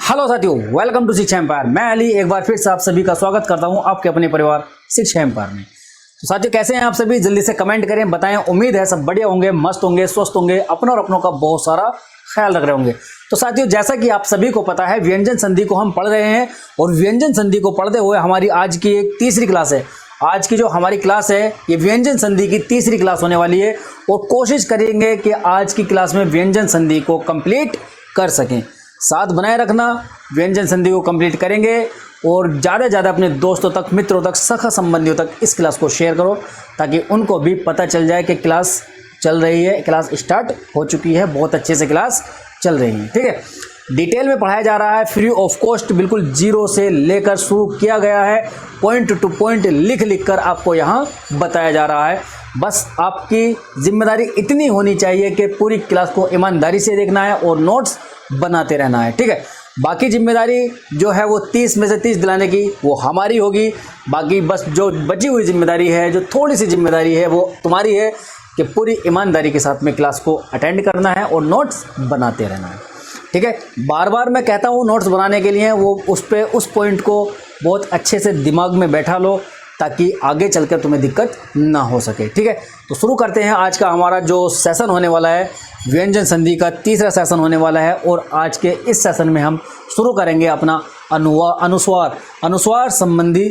Hello साथियों, welcome to शिक्षा empire. मैं अली एक बार फिर से आप सभी का स्वागत करता हूं आपके अपने परिवार शिक्षा एम्पायर में। तो साथियों, कैसे हैं आप सभी? जल्दी से कमेंट करें, बताएं। उम्मीद है सब बढ़िया होंगे, मस्त होंगे, स्वस्थ होंगे, अपनों और अपनों का बहुत सारा ख्याल रख रहे होंगे। तो साथियों, जैसा कि आप सभी को पता है, व्यंजन संधि को हम पढ़ रहे हैं और व्यंजन संधि को पढ़ते हुए हमारी आज की एक तीसरी क्लास है। आज की जो हमारी क्लास है ये व्यंजन संधि की तीसरी क्लास होने वाली है और कोशिश करेंगे कि आज की क्लास में व्यंजन संधि को कंप्लीट कर सकें। साथ बनाए रखना, व्यंजन संधि को कंप्लीट करेंगे और ज़्यादा से ज़्यादा अपने दोस्तों तक, मित्रों तक, सखा संबंधियों तक इस क्लास को शेयर करो ताकि उनको भी पता चल जाए कि क्लास चल रही है, क्लास स्टार्ट हो चुकी है, बहुत अच्छे से क्लास चल रही है। ठीक है, डिटेल में पढ़ाया जा रहा है, फ्री ऑफ कॉस्ट, बिल्कुल जीरो से लेकर शुरू किया गया है। पॉइंट टू पॉइंट लिख लिख कर आपको यहाँ बताया जा रहा है। बस आपकी जिम्मेदारी इतनी होनी चाहिए कि पूरी क्लास को ईमानदारी से देखना है और नोट्स बनाते रहना है। ठीक है, बाकी जिम्मेदारी जो है वो 30 में से 30 दिलाने की वो हमारी होगी। बाकी बस जो बची हुई जिम्मेदारी है, जो थोड़ी सी जिम्मेदारी है, वो तुम्हारी है कि पूरी ईमानदारी के साथ में क्लास को अटेंड करना है और नोट्स बनाते रहना है। ठीक है, बार बार मैं कहता हूँ नोट्स बनाने के लिए वो उस पॉइंट को बहुत अच्छे से दिमाग में बैठा लो ताकि आगे चलकर तुम्हें दिक्कत ना हो सके। ठीक है, तो शुरू करते हैं। आज का हमारा जो सेशन होने वाला है, व्यंजन संधि का तीसरा सेशन होने वाला है और आज के इस सेशन में हम शुरू करेंगे अपना अनुस्वार संबंधी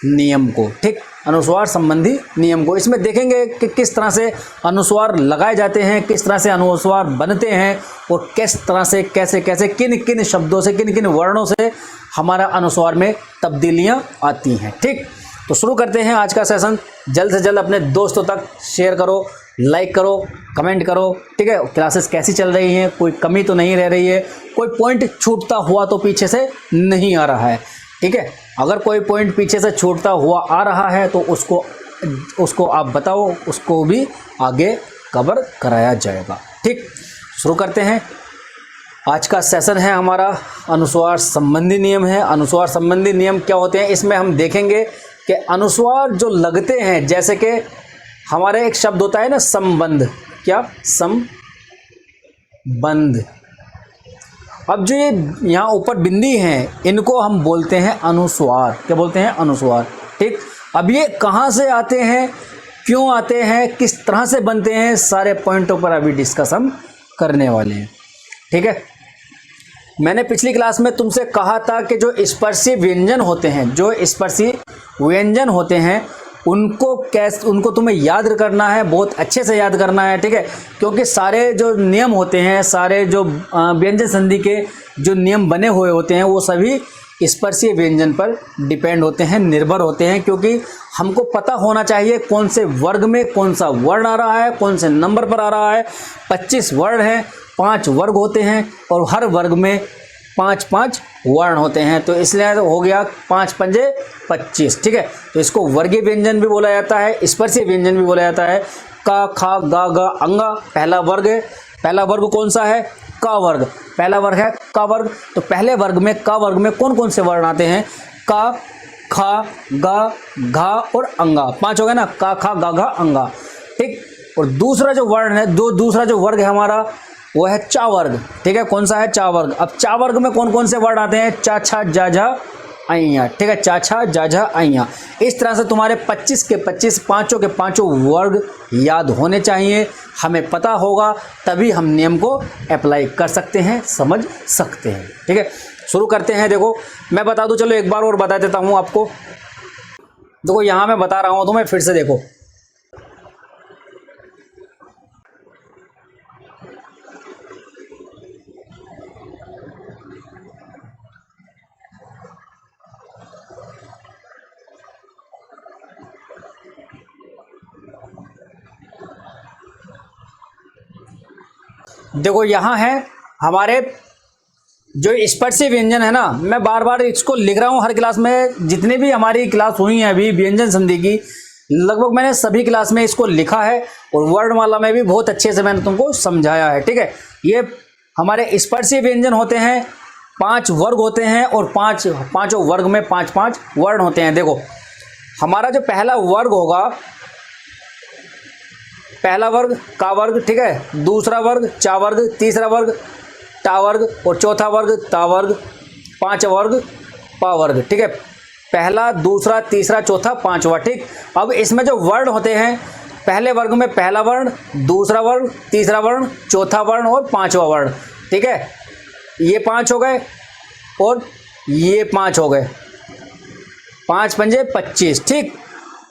नियम को। ठीक, अनुस्वार संबंधी नियम को इसमें देखेंगे कि किस तरह से अनुस्वार लगाए जाते हैं, किस तरह से अनुस्वार बनते हैं और किस तरह से कैसे कैसे किन किन शब्दों से, किन किन वर्णों से हमारा अनुस्वार में तब्दीलियां आती हैं। ठीक, तो शुरू करते हैं आज का सेशन। जल्द से जल्द अपने दोस्तों तक शेयर करो, लाइक करो, कमेंट करो। ठीक है, क्लासेस कैसी चल रही हैं, कोई कमी तो नहीं रह रही है, कोई पॉइंट छूटता हुआ तो पीछे से नहीं आ रहा है। ठीक है, अगर कोई पॉइंट पीछे से छूटता हुआ आ रहा है तो उसको आप बताओ, उसको भी आगे कवर कराया जाएगा। ठीक, शुरू करते हैं। आज का सेशन है हमारा अनुस्वार संबंधी नियम है। अनुस्वार संबंधी नियम क्या होते हैं, इसमें हम देखेंगे कि अनुस्वार जो लगते हैं, जैसे कि हमारे एक शब्द होता है ना संबंध, क्या संबंध। अब जो ये यहाँ ऊपर बिंदी हैं इनको हम बोलते हैं अनुस्वार। क्या बोलते हैं? अनुस्वार। ठीक, अब ये कहाँ से आते हैं, क्यों आते हैं, किस तरह से बनते हैं, सारे पॉइंटों पर अभी डिस्कस हम करने वाले हैं। ठीक है, मैंने पिछली क्लास में तुमसे कहा था कि जो स्पर्शी व्यंजन होते हैं, जो स्पर्शी व्यंजन होते हैं उनको तुम्हें याद करना है, बहुत अच्छे से याद करना है। ठीक है, क्योंकि सारे जो नियम होते हैं, सारे जो व्यंजन संधि के जो नियम बने हुए होते हैं वो सभी स्पर्शीय व्यंजन पर डिपेंड होते हैं, निर्भर होते हैं। क्योंकि हमको पता होना चाहिए कौन से वर्ग में कौन सा वर्ण आ रहा है, कौन से नंबर पर आ रहा है। 25 वर्ण हैं, 5 वर्ग होते हैं और हर वर्ग में 5-5 वर्ण होते हैं, तो इसलिए हो गया 5 पंजे 25। ठीक है, तो इसको वर्गीय व्यंजन भी बोला जाता है, स्पर्शीय व्यंजन भी बोला जाता है। का, खा, गा, ग, अंगा पहला वर्ग है। पहला वर्ग कौन सा है? का वर्ग। पहला वर्ग है का वर्ग। तो पहले वर्ग में, का वर्ग में कौन कौन से वर्ण आते हैं? का, खा, गा, घा और अंगा। 5 हो गए ना, का, खा, गा, घा, अंगा। ठीक, और दूसरा जो वर्ण है, दूसरा जो वर्ग है हमारा वो है चा वर्ग। ठीक है, कौन सा है? चा वर्ग। अब चा वर्ग में कौन कौन से वर्ण आते हैं? चा, छा, जा, झा, आइया। ठीक है, चा, छा, जा, झा, आइया। इस तरह से तुम्हारे 25 के 25, पाँचों के पाँचों वर्ग याद होने चाहिए। हमें पता होगा तभी हम नियम को अप्लाई कर सकते हैं, समझ सकते हैं। ठीक है, शुरू करते हैं। देखो मैं बता दूं, चलो एक बार और बता देता हूं आपको। देखो यहाँ मैं बता रहा हूं तुम्हें, फिर से देखो। देखो यहाँ है हमारे जो स्पर्शी व्यंजन है ना, मैं बार बार इसको लिख रहा हूँ हर क्लास में। जितने भी हमारी क्लास हुई हैं अभी व्यंजन संधि की, लगभग मैंने सभी क्लास में इसको लिखा है और वर्णमाला में भी बहुत अच्छे से मैंने तुमको समझाया है। ठीक है, ये हमारे स्पर्शी व्यंजन होते हैं, 5 वर्ग होते हैं और पाँचों वर्ग में 5-5 वर्ण होते हैं। देखो हमारा जो पहला वर्ग होगा, पहला वर्ग का वर्ग। ठीक है, दूसरा वर्ग चा वर्ग, तीसरा वर्ग टा वर्ग और चौथा वर्ग ता वर्ग, पांचवा वर्ग पा वर्ग, ठीक है। पहला, दूसरा, तीसरा, चौथा, पांचवा, ठीक। अब इसमें जो वर्ण होते हैं, पहले वर्ग में पहला वर्ण, दूसरा वर्ण, तीसरा वर्ण, चौथा वर्ण और पांचवा वर्ण, ठीक है। ये 5 हो गए और ये 5 हो गए, 5 पंजे 25, ठीक।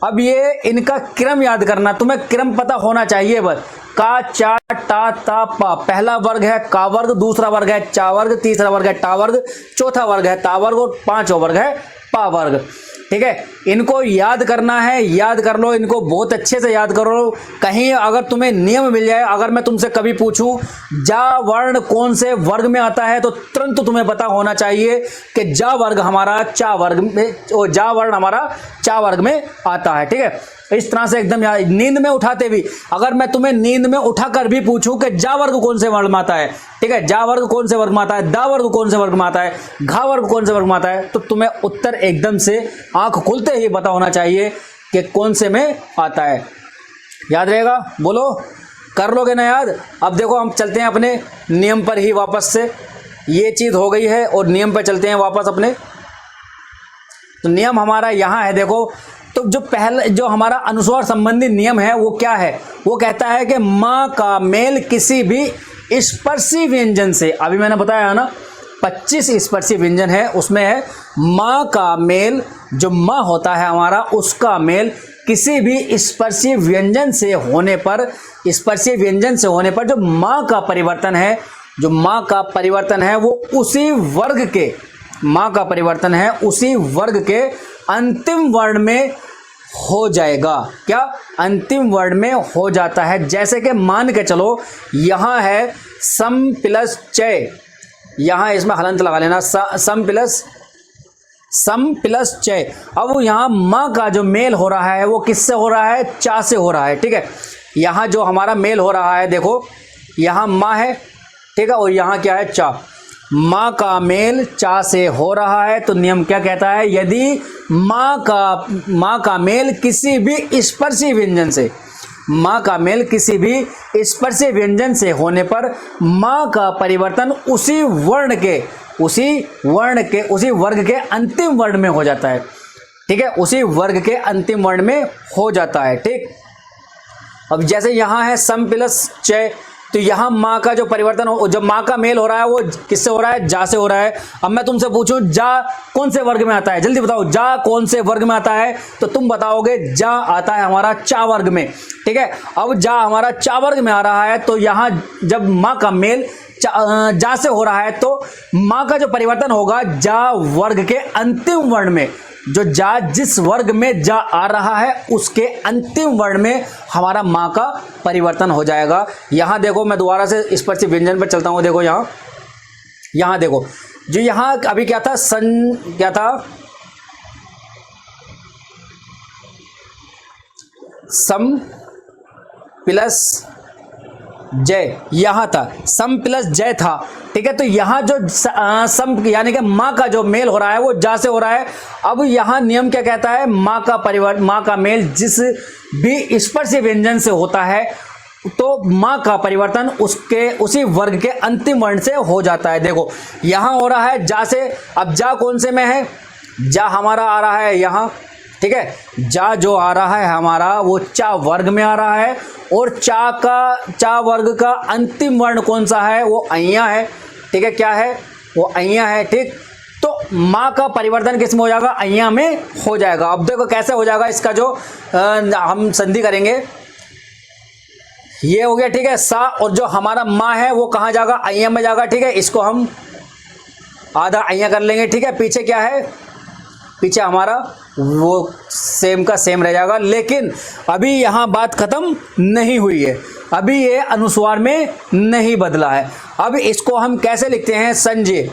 अब ये इनका क्रम याद करना, तुम्हें क्रम पता होना चाहिए बस। का, चा, टा, ता, पा। पहला वर्ग है का वर्ग, दूसरा वर्ग है चा वर्ग, तीसरा वर्ग है टा वर्ग, चौथा वर्ग है ता वर्ग और पांचवा वर्ग है पा वर्ग, ठीक है। इनको याद करना है, याद कर लो इनको, बहुत अच्छे से याद करो। कहीं अगर तुम्हें नियम मिल जाए, अगर मैं तुमसे कभी पूछूं जा वर्ण कौन से वर्ग में आता है, तो तुरंत तुम्हें पता होना चाहिए कि जा वर्ग हमारा चा वर्ग में, और जा वर्ण हमारा चा वर्ग में आता है, ठीक है। इस तरह से एकदम याद। नींद में उठाते भी, अगर मैं तुम्हें नींद में उठाकर भी पूछूं कि जा वर्ग कौन से वर्ग में आता है, ठीक है, जा वर्ग कौन से वर्ग में आता है, दा वर्ग कौन से वर्ग में आता है, घा वर्ग कौन से वर्ग में आता है, तो तुम्हें उत्तर एकदम से आंख खुलते ही पता होना चाहिए कि कौन से में आता है। याद रहेगा? बोलो, कर लोगे ना याद? अब देखो हम चलते हैं अपने नियम पर ही वापस से। ये चीज हो गई है और नियम पर चलते हैं वापस अपने। तो नियम हमारा यहां है, देखो। तो जो पहला जो हमारा अनुस्वार संबंधी नियम है वो क्या है? वो कहता है कि मां का मेल किसी भी स्पर्शी व्यंजन से, अभी मैंने बताया ना 25 स्पर्शी व्यंजन है, उसमें है मां का मेल, जो मां होता है हमारा उसका मेल किसी भी स्पर्शी व्यंजन से होने पर, स्पर्शी व्यंजन से होने पर जो मां का परिवर्तन है, जो मां का परिवर्तन है वो उसी वर्ग के, मां का परिवर्तन है उसी वर्ग के अंतिम वर्ण में हो जाएगा। क्या? अंतिम वर्ण में हो जाता है। जैसे कि मान के चलो यहां है सम प्लस चय, यहां इसमें हलंत लगा लेना, सम प्लस चय। अब यहां मां का जो मेल हो रहा है वो किससे हो रहा है? चा से हो रहा है, ठीक है। यहां जो हमारा मेल हो रहा है, देखो यहां मां है, ठीक है, और यहां क्या है? चा। मां का मेल चा से हो रहा है, तो नियम क्या कहता है? यदि मां का मेल किसी भी स्पर्शी व्यंजन से, मां का मेल किसी भी स्पर्शी व्यंजन से होने पर मां का परिवर्तन उसी वर्ग के अंतिम वर्ण में हो जाता है, ठीक है, उसी वर्ग के अंतिम वर्ण में हो जाता है, ठीक। अब जैसे यहां है सम प्लस चय, तो यहां मां का जो परिवर्तन हो, जब मां का मेल हो रहा है वो किससे हो रहा है? जा से हो रहा है। अब मैं तुमसे पूछूं जा कौन से वर्ग में आता है, जल्दी बताओ, जा कौन से वर्ग में आता है? तो तुम बताओगे जा आता है हमारा चा वर्ग में, ठीक है। अब जा हमारा चा वर्ग में आ रहा है, तो यहां जब मां का मेल जा से हो रहा है तो मां का जो परिवर्तन होगा जा वर्ग के अंतिम वर्ण में, जो जा जिस वर्ग में जा आ रहा है उसके अंतिम वर्ण में हमारा मां का परिवर्तन हो जाएगा। यहां देखो, मैं दोबारा से स्पर्शी व्यंजन पर चलता हूं। देखो यहां देखो, जो यहां अभी क्या था? क्या था? सम प्लस जय, यहां था सम प्लस जय था, ठीक है। तो यहां जो सम यानी कि मां का जो मेल हो रहा है वो जा से हो रहा है। अब यहां नियम क्या कहता है? मां का मेल जिस भी स्पर्शी व्यंजन से होता है तो मां का परिवर्तन उसके उसी वर्ग के अंतिम वर्ण से हो जाता है। देखो यहां हो रहा है जा से, अब जा कौन से में है? जा हमारा आ रहा है यहां, ठीक है। जा जो आ रहा है हमारा वो चा वर्ग में आ रहा है, और चा वर्ग का अंतिम वर्ण कौन सा है? वो अइया है, ठीक है। क्या है? वो अइया है, ठीक। तो मां का परिवर्तन किस में हो जाएगा? अइया में हो जाएगा। अब देखो कैसे हो जाएगा इसका, जो हम संधि करेंगे, ये हो गया, ठीक है, सा, और जो हमारा मां है वो कहां जाएगा? अइया में जाएगा, ठीक है। इसको हम आधा अइया कर लेंगे, ठीक है। पीछे क्या है? पीछे हमारा वो सेम का सेम रह जाएगा। लेकिन अभी यहां बात खत्म नहीं हुई है, अभी ये अनुस्वार में नहीं बदला है। अब इसको हम कैसे लिखते हैं? संजय,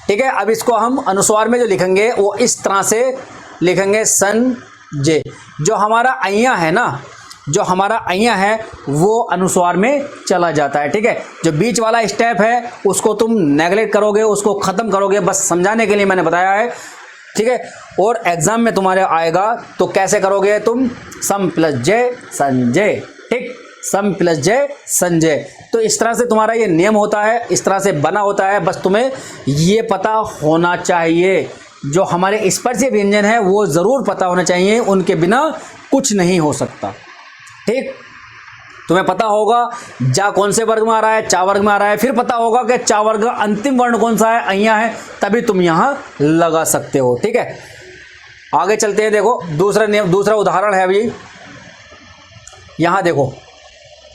ठीक है। अब इसको हम अनुस्वार में जो लिखेंगे वो इस तरह से लिखेंगे, संजय। जो हमारा अइया है ना, जो हमारा अइया है वो अनुस्वार में चला जाता है, ठीक है। जो बीच वाला स्टेप है उसको तुम नेगलेक्ट करोगे, उसको खत्म करोगे, बस समझाने के लिए मैंने बताया है, ठीक है। और एग्जाम में तुम्हारे आएगा तो कैसे करोगे तुम? सम प्लस जय संजय, ठीक। सम प्लस जय संजय। तो इस तरह से तुम्हारा ये नियम होता है, इस तरह से बना होता है। बस तुम्हें ये पता होना चाहिए, जो हमारे स्पर्शीय व्यंजन है वो ज़रूर पता होना चाहिए, उनके बिना कुछ नहीं हो सकता। ठीक, तुम्हें पता होगा जा कौन से वर्ग में आ रहा है, चा वर्ग में आ रहा है, फिर पता होगा कि चा वर्ग का अंतिम वर्ण कौन सा है, अइया है, तभी तुम यहाँ लगा सकते हो। ठीक है, आगे चलते हैं। देखो दूसरा नियम, दूसरा उदाहरण है अभी। यहाँ देखो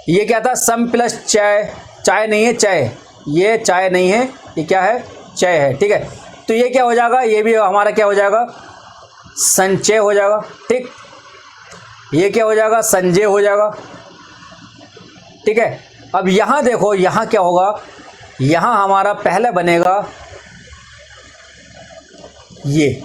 ये क्या था, सम प्लस चाय, चाय नहीं है चाय, ये चाय नहीं है, ये क्या है, चय है। ठीक है, तो ये क्या हो जाएगा, ये भी हमारा क्या हो जाएगा, संचय हो जाएगा। ठीक, ये क्या हो जाएगा, संजय हो जाएगा। ठीक है, अब यहाँ देखो, यहाँ क्या होगा, यहाँ हमारा पहले बनेगा ये।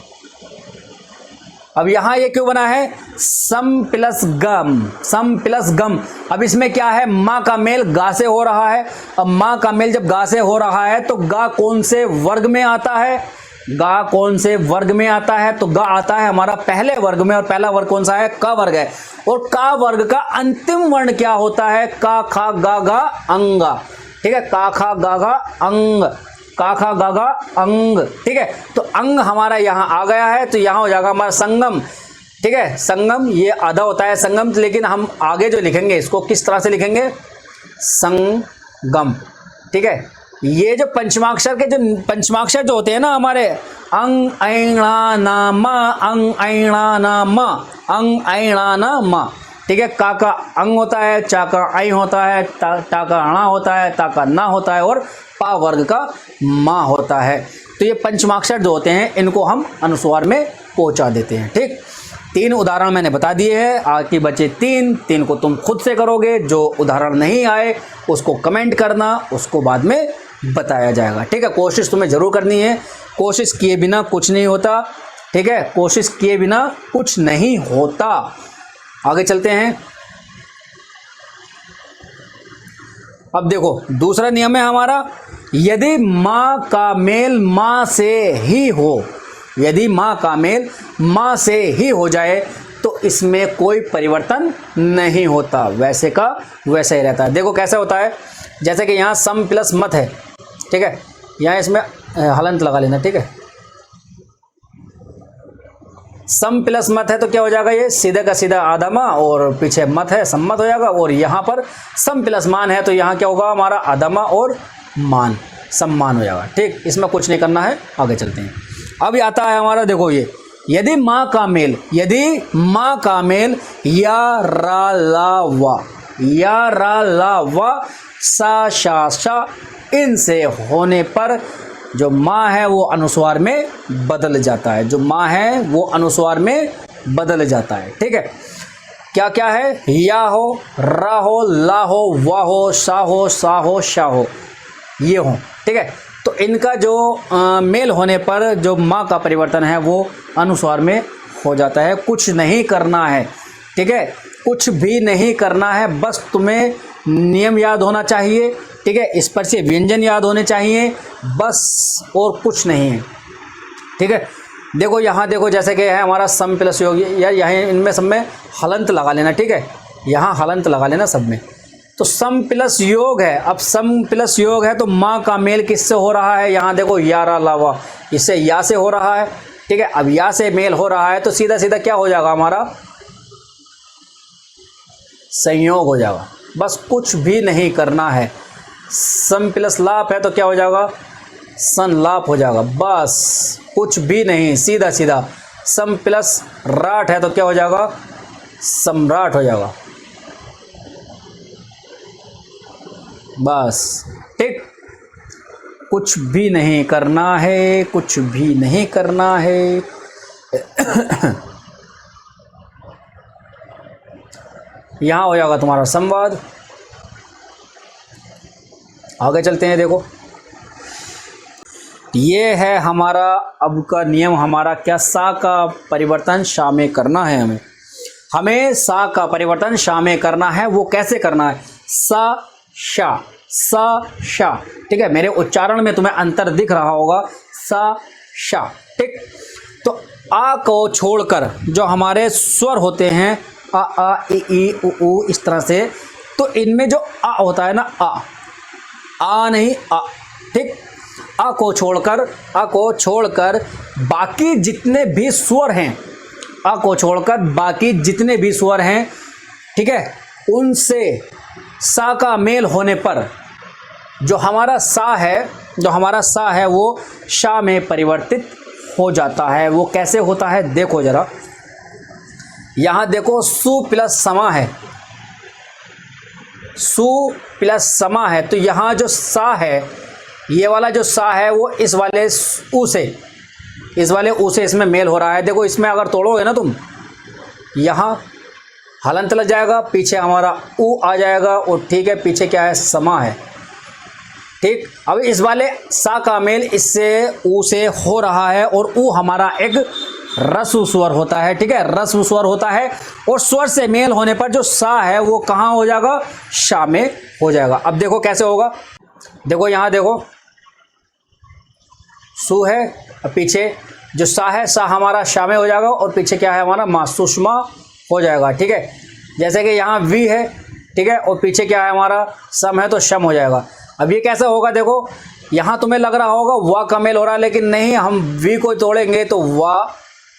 अब यहाँ ये क्यों बना है, सम प्लस गम, सम प्लस गम। अब इसमें क्या है, माँ का मेल गा से हो रहा है। अब माँ का मेल जब गा से हो रहा है तो गा कौन से वर्ग में आता है, गा कौन से वर्ग में आता है, तो गा आता है हमारा पहले वर्ग में, और पहला वर्ग कौन सा है, का वर्ग है। और का वर्ग का अंतिम वर्ण क्या होता है, का खा गा गा अंगा। ठीक है, का खा गा गा अंग, का खा गा गा अंग। ठीक है, तो अंग हमारा यहाँ आ गया है, तो यहाँ हो जाएगा हमारा संगम। ठीक है, संगम ये आधा होता है संगम, लेकिन हम आगे जो लिखेंगे इसको किस तरह से लिखेंगे, संगम। ठीक है, ये जो पंचमाक्षर के, जो पंचमाक्षर जो होते हैं ना हमारे, अंग ऐणा ना मा, अंग ऐणा ना मा, अंग ऐणा ना मा। ठीक है, का अंग होता है, चा का आई होता है, टा का अणा होता है, ता का ना होता है, और पा वर्ग का मा होता है। तो ये पंचमाक्षर जो होते हैं इनको हम अनुस्वार में पहुंचा देते हैं। ठीक, 3 उदाहरण मैंने बता दिए हैं, आगे बचे 3 को तुम खुद से करोगे। जो उदाहरण नहीं आए उसको कमेंट करना, उसको बाद में बताया जाएगा। ठीक है, कोशिश तुम्हें जरूर करनी है, कोशिश किए बिना कुछ नहीं होता। ठीक है, कोशिश किए बिना कुछ नहीं होता। आगे चलते हैं। अब देखो दूसरा नियम है हमारा, यदि माँ का मेल माँ से ही हो, यदि माँ का मेल माँ से ही हो जाए तो इसमें कोई परिवर्तन नहीं होता, वैसे का वैसा ही रहता है। देखो कैसे होता है, जैसे कि यहाँ सम प्लस मत है। ठीक है, यहाँ इसमें हलंत लगा लेना। ठीक है, सम प्लस मत है तो क्या हो जाएगा, ये सीधे का सीधा आधा मा, और पीछे मत है सम्मत हो जाएगा। और यहाँ पर सम प्लस मान है तो यहाँ क्या होगा, हमारा आधा मा और मान, सम्मान हो जाएगा। ठीक, इसमें कुछ नहीं करना है, आगे चलते हैं। अब आता है हमारा, देखो ये, यदि माँ का मेल, यदि माँ का मेल या रा ला वा, या रा ला वा, सा शा शा, इनसे होने पर जो माँ है वो अनुस्वार में बदल जाता है, जो माँ है वो अनुस्वार में बदल जाता है। ठीक है, क्या क्या है, या हो, रा हो, ला हो, वा हो, सा हो, सा हो, शा हो, ये हो। ठीक है, तो इनका जो मेल होने पर जो माँ का परिवर्तन है वो अनुस्वार में हो जाता है। कुछ नहीं करना है। ठीक है, कुछ भी नहीं करना है, बस तुम्हें नियम याद होना चाहिए। ठीक है, स्पर्शीय व्यंजन याद होने चाहिए, बस, और कुछ नहीं है। ठीक है, देखो यहाँ देखो, जैसे कि है हमारा सम प्लस योग, या यहाँ इनमें सब में हलंत लगा लेना। ठीक है, यहाँ हलंत लगा लेना सब में। तो सम प्लस योग है, अब सम प्लस योग है तो माँ का मेल किससे हो रहा है, यहाँ देखो या रा ला वा, इससे या से हो रहा है। ठीक है, अब या से मेल हो रहा है तो सीधा सीधा क्या हो जाएगा, हमारा संयोग हो जाएगा। बस कुछ भी नहीं करना है। सम प्लस लाप है तो क्या हो जाएगा, संलाप हो जाएगा। बस कुछ भी नहीं, सीधा सीधा। सम प्लस राट है तो क्या हो जाएगा, सम्राट हो जाएगा। बस, ठीक, कुछ भी नहीं करना है, कुछ भी नहीं करना है। यहाँ हो जाएगा तुम्हारा संवाद। आगे चलते हैं। देखो ये है हमारा अब का नियम, हमारा क्या, सा का परिवर्तन शा में करना है। हमें सा का परिवर्तन शा में करना है। वो कैसे करना है, सा शा, सा शा। ठीक है, मेरे उच्चारण में तुम्हें अंतर दिख रहा होगा, सा शा। ठीक, तो आ को छोड़कर जो हमारे स्वर होते हैं, आ आ ई ई उ ऊ, इस तरह से तो इनमें जो आ होता है ना, आ नहीं आ, ठीक। आ को छोड़कर बाकी जितने भी स्वर हैं, आ को छोड़कर बाकी जितने भी स्वर हैं, ठीक है, उनसे सा का मेल होने पर जो हमारा सा है वो शा में परिवर्तित हो जाता है। वो कैसे होता है देखो जरा, यहां देखो सु प्लस समा है, सु प्लस समा है, तो यहां जो सा है, ये वाला जो सा है वो इस वाले उ से इसमें मेल हो रहा है। देखो इसमें अगर तोड़ोगे ना तुम, यहां हलंत लग जाएगा, पीछे हमारा उ आ जाएगा, और ठीक है पीछे क्या है, समा है, ठीक। अब इस वाले सा का मेल इससे उ से हो रहा है, और उ हमारा एक रस्व स्वर होता है, ठीक है, रस्व स्वर होता है, और स्वर से मेल होने पर जो सा है वो कहाँ हो जाएगा, शा में हो जाएगा। अब देखो कैसे होगा, देखो यहाँ देखो सु है, अब पीछे जो सा है, सा हमारा शा में हो जाएगा, और पीछे क्या है हमारा मा, सुषमा हो जाएगा, ठीक है। जैसे कि यहाँ वी है, ठीक है, और पीछे क्या है हमारा सम है, तो शम हो जाएगा। अब ये कैसे होगा, देखो यहाँ तुम्हें लग रहा होगा वा का मेल हो रहा है, लेकिन नहीं, हम वी को तोड़ेंगे तो वा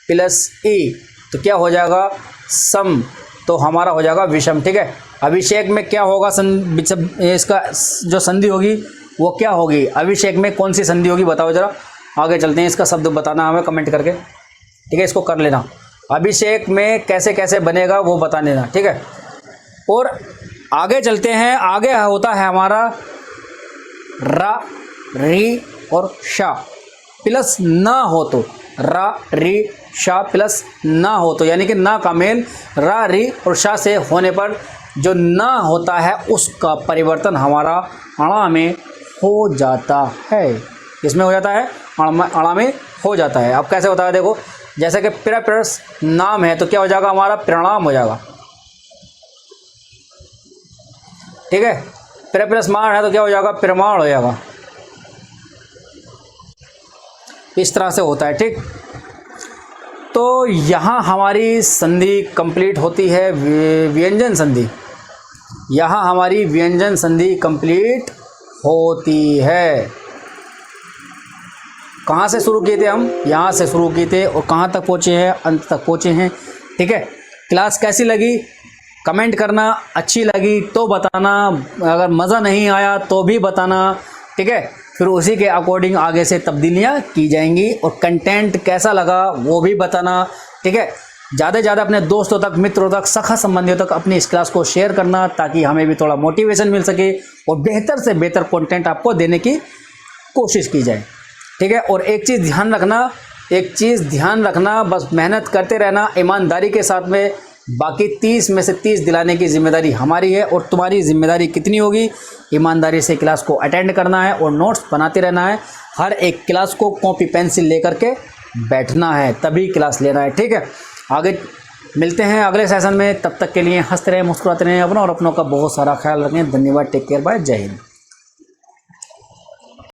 प्लस ई, तो क्या हो जाएगा, सम, तो हमारा हो जाएगा विषम, ठीक है। अभिषेक में क्या होगा, इसका जो संधि होगी वो क्या होगी, अभिषेक में कौन सी संधि होगी बताओ जरा, आगे चलते हैं, इसका शब्द बताना हमें कमेंट करके, ठीक है, इसको कर लेना। अभिषेक में कैसे कैसे बनेगा वो बता देना, ठीक है। और आगे चलते हैं, आगे होता है हमारा रा री और शा प्लस ना हो तो, रा री शा प्लस ना हो तो, यानी कि ना का मेल रा री और शा से होने पर जो ना होता है उसका परिवर्तन हमारा अणा में हो जाता है। किसमें हो जाता है, अणा में हो जाता है। अब कैसे होता है देखो, जैसे कि प्र प्लस नाम है तो क्या हो जाएगा हमारा, प्रणाम हो जाएगा, ठीक है। प्र प्लस मान है तो क्या हो जाएगा, प्रमाण हो जाएगा। इस तरह से होता है, ठीक। तो यहाँ हमारी संधि कंप्लीट होती है, व्यंजन संधि, यहाँ हमारी व्यंजन संधि कंप्लीट होती है। कहाँ से शुरू किए थे हम, यहाँ से शुरू किए थे, और कहाँ तक पहुँचे हैं, अंत तक पहुँचे हैं, ठीक है। क्लास कैसी लगी कमेंट करना, अच्छी लगी तो बताना, अगर मज़ा नहीं आया तो भी बताना, ठीक है। फिर उसी के अकॉर्डिंग आगे से तब्दीलियाँ की जाएंगी, और कंटेंट कैसा लगा वो भी बताना, ठीक है। ज़्यादा से ज़्यादा अपने दोस्तों तक, मित्रों तक, सखा संबंधियों तक अपनी इस क्लास को शेयर करना, ताकि हमें भी थोड़ा मोटिवेशन मिल सके और बेहतर से बेहतर कंटेंट आपको देने की कोशिश की जाए, ठीक है। और एक चीज़ ध्यान रखना, बस मेहनत करते रहना ईमानदारी के साथ में, बाकी 30 में से 30 दिलाने की जिम्मेदारी हमारी है, और तुम्हारी जिम्मेदारी कितनी होगी, ईमानदारी से क्लास को अटेंड करना है और नोट्स बनाते रहना है। हर एक क्लास को कॉपी पेंसिल लेकर के बैठना है, तभी क्लास लेना है, ठीक है। आगे मिलते हैं अगले सेशन में, तब तक के लिए हंसते रहें, मुस्कुराते रहें, अपना और अपनों का बहुत सारा ख्याल रखें। धन्यवाद, टेक केयर, बाय, जय हिंद।